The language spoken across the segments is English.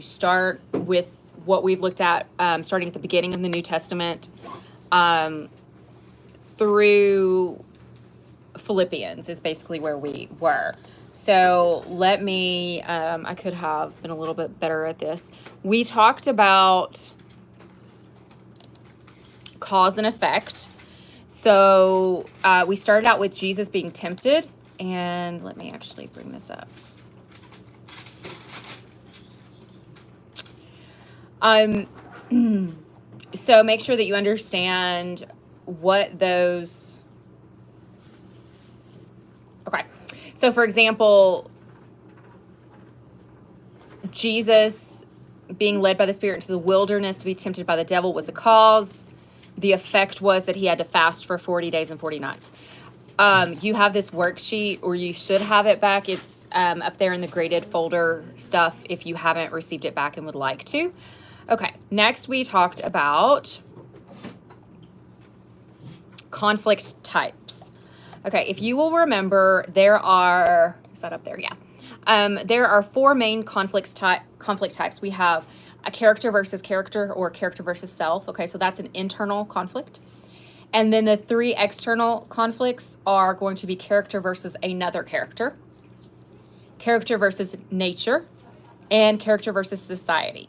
start with what we've looked at, starting at the beginning of the New Testament through Philippians is basically where we were. So let me, I could have been a little bit better at this. We talked about cause and effect. So we started out with Jesus being tempted. And let me actually bring this up. So make sure that you understand what those... Okay. So for example, Jesus being led by the Spirit into the wilderness to be tempted by the devil was a cause. The effect was that he had to fast for 40 days and 40 nights. You have this worksheet, or you should have it back. It's up there in the graded folder stuff if you haven't received it back and would like to. Okay, next we talked about conflict types. Okay, if you will remember, there are, is that up there? Yeah. There are four main conflict types. We have a character versus character, or character versus self. Okay, so that's an internal conflict. And then the three external conflicts are going to be character versus another character, character versus nature, and character versus society.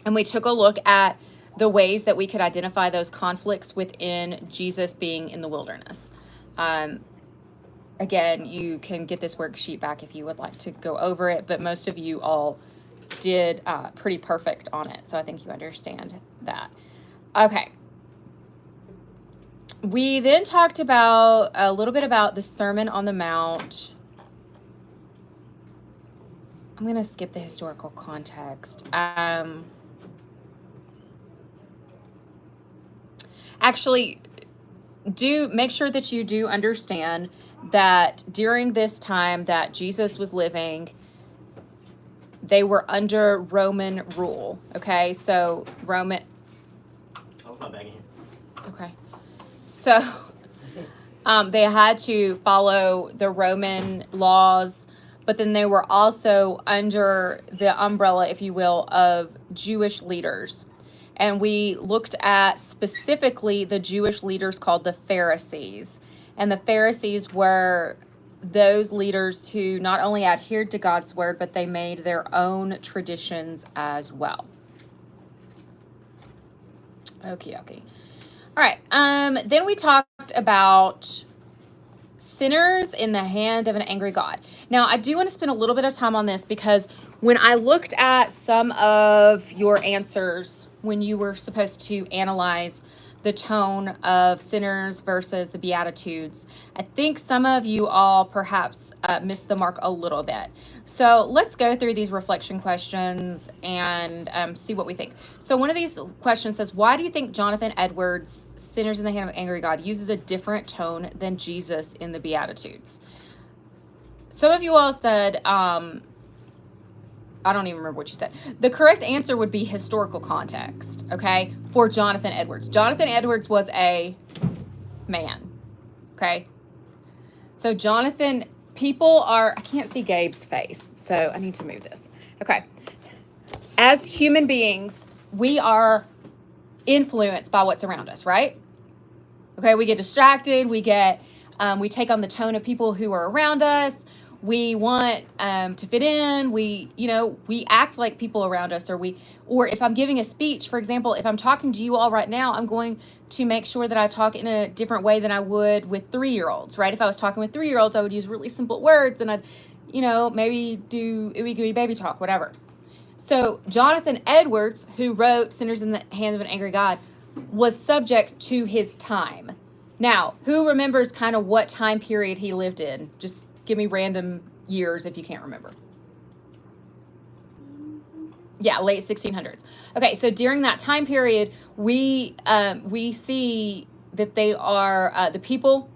And we took a look at the ways that we could identify those conflicts within Jesus being in the wilderness. Again, you can get this worksheet back if you would like to go over it, but most of you all did pretty perfect on it, so I think you understand that. Okay. We then talked about a little bit about the Sermon on the Mount. I'm going to skip the historical context. Actually, do make sure that you do understand that during this time that Jesus was living, they were under Roman rule. Okay, so Roman. I'll come back in. Okay, so they had to follow the Roman laws, but then they were also under the umbrella, if you will, of Jewish leaders. And we looked at specifically the Jewish leaders called the Pharisees. And the Pharisees were those leaders who not only adhered to God's word, but they made their own traditions as well. Okie dokie. All right. Then we talked about sinners in the hand of an angry God. Now, I do want to spend a little bit of time on this because when I looked at some of your answers when you were supposed to analyze the tone of sinners versus the Beatitudes, I think some of you all perhaps missed the mark a little bit. So let's go through these reflection questions and see what we think. So one of these questions says, why do you think Jonathan Edwards' Sinners in the Hand of an Angry God uses a different tone than Jesus in the Beatitudes? Some of you all said, I don't even remember what you said. The correct answer would be historical context, okay, for Jonathan Edwards. Jonathan Edwards was a man, okay? So Jonathan, people are, I can't see Gabe's face, so I need to move this. Okay. As human beings, we are influenced by what's around us, right? Okay, we get distracted, we take on the tone of people who are around us. We want to fit in. We act like people around us, or if I'm giving a speech, for example, if I'm talking to you all right now, I'm going to make sure that I talk in a different way than I would with 3-year-olds, right? If I was talking with 3-year-olds, I would use really simple words, and I'd, maybe do ooey gooey baby talk, whatever. So Jonathan Edwards, who wrote Sinners in the Hands of an Angry God, was subject to his time. Now, who remembers kind of what time period he lived in? Just give me random years if you can't remember. Yeah, late 1600s. Okay, so during that time period, we see that they are the people.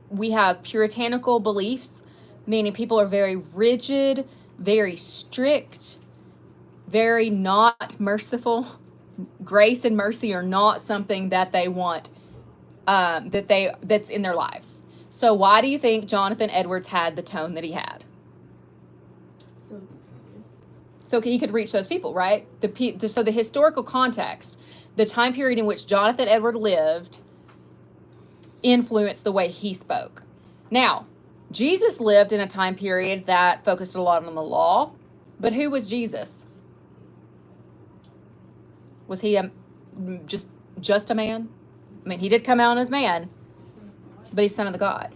We have puritanical beliefs, meaning people are very rigid, very strict, very not merciful. Grace and mercy are not something that they want, that's in their lives. So why do you think Jonathan Edwards had the tone that he had? so he could reach those people, right? So the historical context, the time period in which Jonathan Edward lived, influenced the way he spoke. Now, Jesus lived in a time period that focused a lot on the law, but who was Jesus? Was he just a man? I mean, he did come out as man, but he's son of God.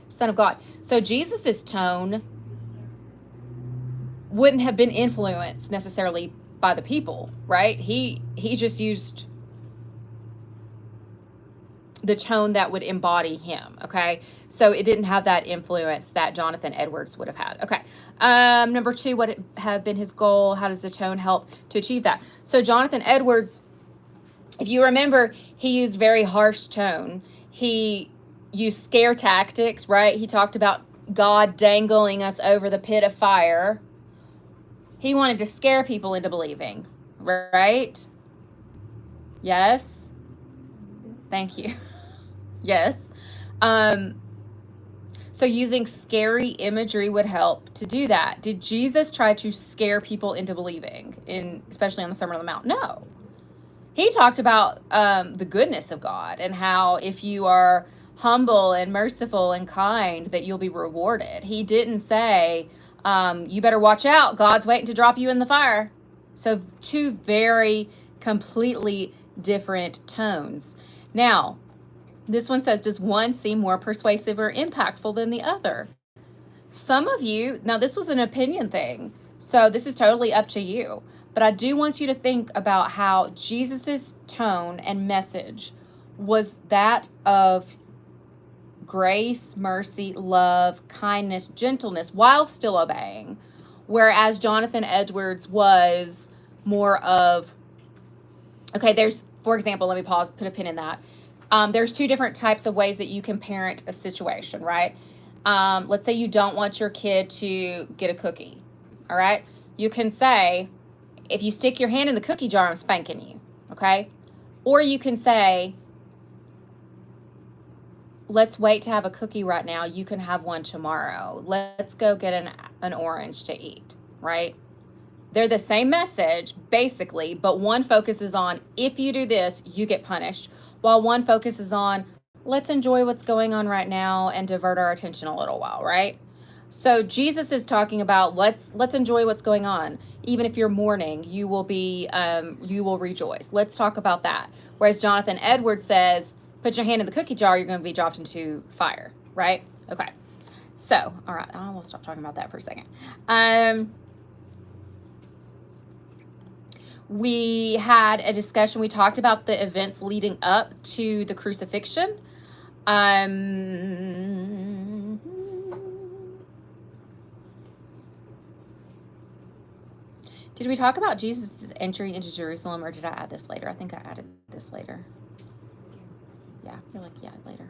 So Jesus's tone wouldn't have been influenced necessarily by the people, right? He just used the tone that would embody him, okay? So it didn't have that influence that Jonathan Edwards would have had. Okay. Number 2, what would have been his goal? How does the tone help to achieve that? So Jonathan Edwards, if you remember, he used very harsh tone. He used scare tactics, right? He talked about God dangling us over the pit of fire. He wanted to scare people into believing, right? Yes. Thank you. Yes. So using scary imagery would help to do that. Did Jesus try to scare people into believing, especially on the Sermon on the Mount? No. He talked about the goodness of God and how if you are humble and merciful and kind, that you'll be rewarded. He didn't say, you better watch out, God's waiting to drop you in the fire. So 2 very completely different tones. Now, this one says, does one seem more persuasive or impactful than the other? Some of you, now this was an opinion thing, so this is totally up to you. But I do want you to think about how Jesus's tone and message was that of grace, mercy, love, kindness, gentleness, while still obeying. Whereas Jonathan Edwards was more of, okay, there's, for example, let me pause, put a pin in that. There's 2 different types of ways that you can parent a situation, right? Let's say you don't want your kid to get a cookie, all right? You can say, if you stick your hand in the cookie jar, I'm spanking you, okay? Or you can say, let's wait to have a cookie right now. You can have one tomorrow. Let's go get an orange to eat, right? They're the same message, basically, but one focuses on, if you do this, you get punished, while one focuses on, let's enjoy what's going on right now and divert our attention a little while, right? So Jesus is talking about, let's enjoy what's going on. Even if you're mourning, you will rejoice. Let's talk about that. Whereas Jonathan Edwards says, put your hand in the cookie jar, you're going to be dropped into fire, right? Okay. So, all right, I will stop talking about that for a second. We had a discussion. We talked about the events leading up to the crucifixion. Did we talk about Jesus' entry into Jerusalem, or did I add this later? I think I added this later. Yeah, you're like, yeah, later.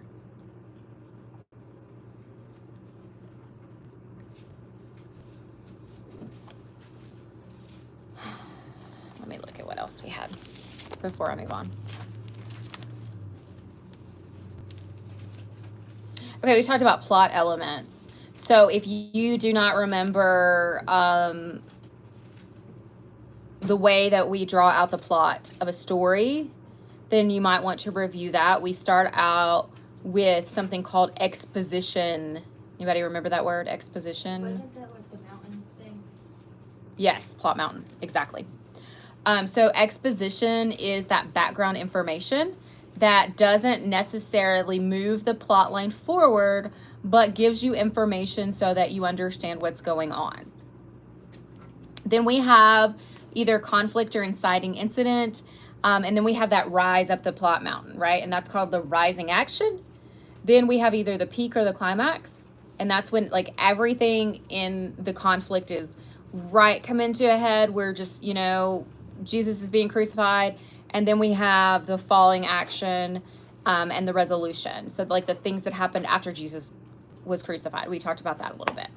Let me look at what else we had before I move on. Okay, we talked about plot elements. So if you do not remember the way that we draw out the plot of a story, then you might want to review that. We start out with something called exposition. Anybody remember that word, exposition? Wasn't that like the mountain thing? Yes, plot mountain, exactly. So exposition is that background information that doesn't necessarily move the plot line forward, but gives you information so that you understand what's going on. Then we have either conflict or inciting incident, and then we have that rise up the plot mountain, right? And that's called the rising action. Then we have either the peak or the climax, and that's when like everything in the conflict is right coming to a head. We're just, Jesus is being crucified, and then we have the falling action and the resolution. So like the things that happened after Jesus was crucified. We talked about that a little bit.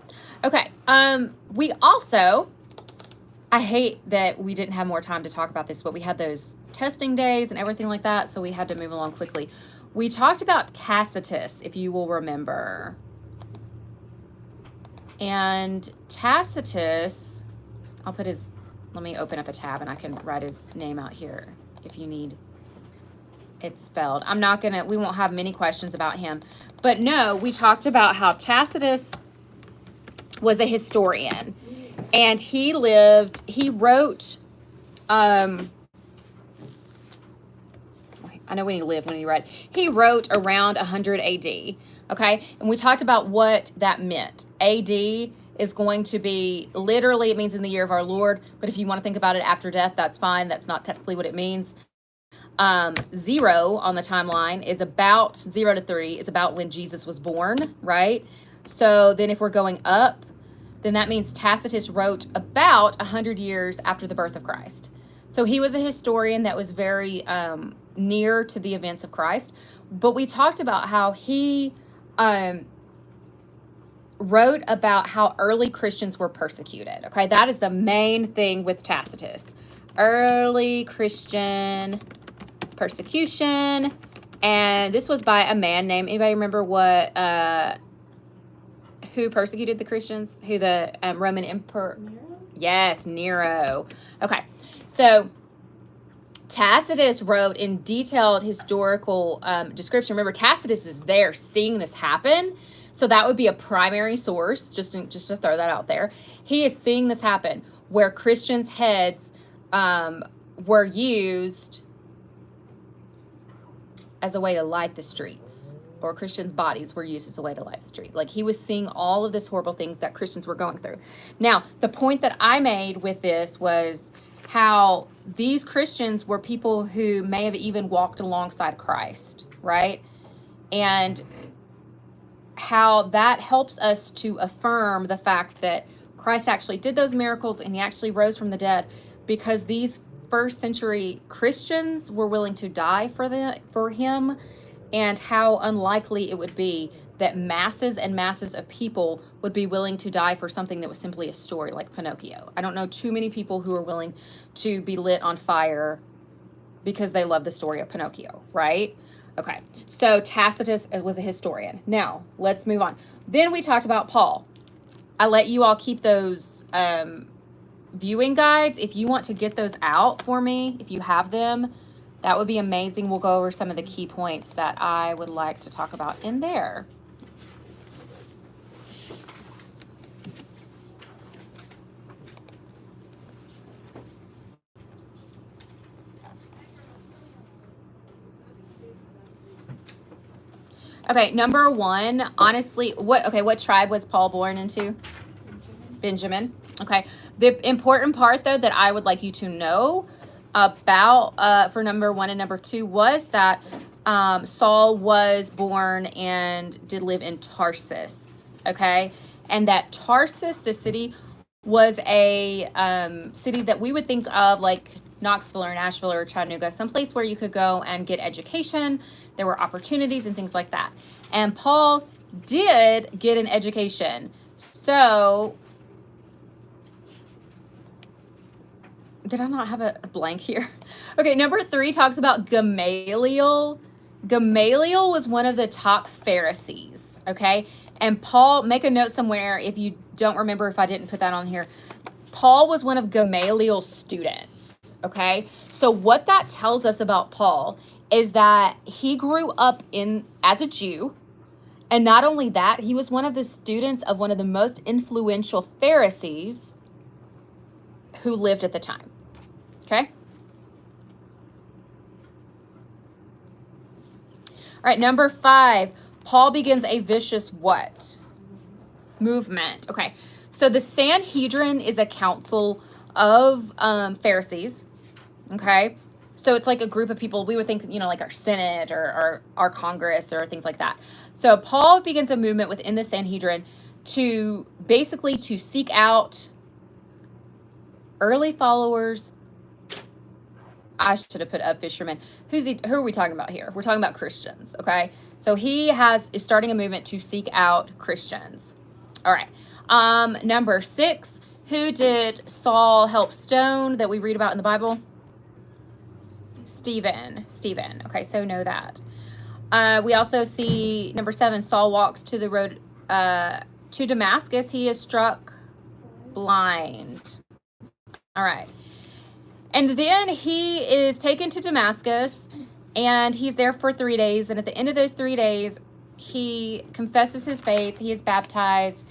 Okay. We also, I hate that we didn't have more time to talk about this, but we had those testing days and everything like that, so we had to move along quickly. We talked about Tacitus, if you will remember. And Tacitus, I'll put his Let me open up a tab and I can write his name out here if you need it spelled. We won't have many questions about him. But no, we talked about how Tacitus was a historian. And he wrote, I know when he lived, when he read. He wrote around 100 AD, okay? And we talked about what that meant. AD is going to be, literally, it means in the year of our Lord, but if you want to think about it after death, that's fine. That's not technically what it means. 0 on the timeline is about 0 to 3 is about when Jesus was born, right? So then if we're going up, then that means Tacitus wrote about 100 years after the birth of Christ. So he was a historian that was very near to the events of Christ. But we talked about how he wrote about how early Christians were persecuted. Okay, that is the main thing with Tacitus. Early Christian persecution. And this was by a man named, anybody remember who persecuted the Christians? Who the Roman emperor? Nero? Yes, Nero. Okay, so Tacitus wrote in detailed historical description. Remember, Tacitus is there seeing this happen, so that would be a primary source. Just to throw that out there, he is seeing this happen where Christians' heads were used as a way to light the streets, or Christians' bodies were used as a way to light the street. Like, he was seeing all of this horrible things that Christians were going through. Now, the point that I made with this was how these Christians were people who may have even walked alongside Christ, right? And how that helps us to affirm the fact that Christ actually did those miracles and he actually rose from the dead, because these first century Christians were willing to die for him, and how unlikely it would be that masses and masses of people would be willing to die for something that was simply a story like Pinocchio. I don't know too many people who are willing to be lit on fire because they love the story of Pinocchio, right? Okay, so Tacitus was a historian. Now, let's move on. Then we talked about Paul. I let you all keep those viewing guides. If you want to get those out for me, if you have them, that would be amazing. We'll go over some of the key points that I would like to talk about in there. Okay, number one, honestly, what tribe was Paul born into? Benjamin. Okay. The important part, though, that I would like you to know about for number one and number two was that Saul was born and did live in Tarsus. Okay. And that Tarsus, the city, was a city that we would think of like Knoxville or Nashville or Chattanooga, someplace where you could go and get education. There were opportunities and things like that. And Paul did get an education. So, did I not have a blank here? Okay, number three talks about Gamaliel. Gamaliel was one of the top Pharisees, okay? And Paul, make a note somewhere if you don't remember, if I didn't put that on here. Paul was one of Gamaliel's students, okay? So what that tells us about Paul is that he grew up as a Jew. And not only that, he was one of the students of one of the most influential Pharisees who lived at the time. Okay? All right, number 5, Paul begins a vicious what? Movement. Okay, so the Sanhedrin is a council of Pharisees. Okay, so it's like a group of people. We would think, like our Senate or our Congress or things like that. So Paul begins a movement within the Sanhedrin to seek out early followers. I should have put fishermen. Who are we talking about here? We're talking about Christians, okay? So he is starting a movement to seek out Christians. All right. Number 6, who did Saul help stone that we read about in the Bible? Stephen. Okay, so know that. We also see number 7, Saul walks to the road to Damascus. He is struck blind. All right. And then he is taken to Damascus, and he's there for 3 days. And at the end of those 3 days, he confesses his faith. He is baptized.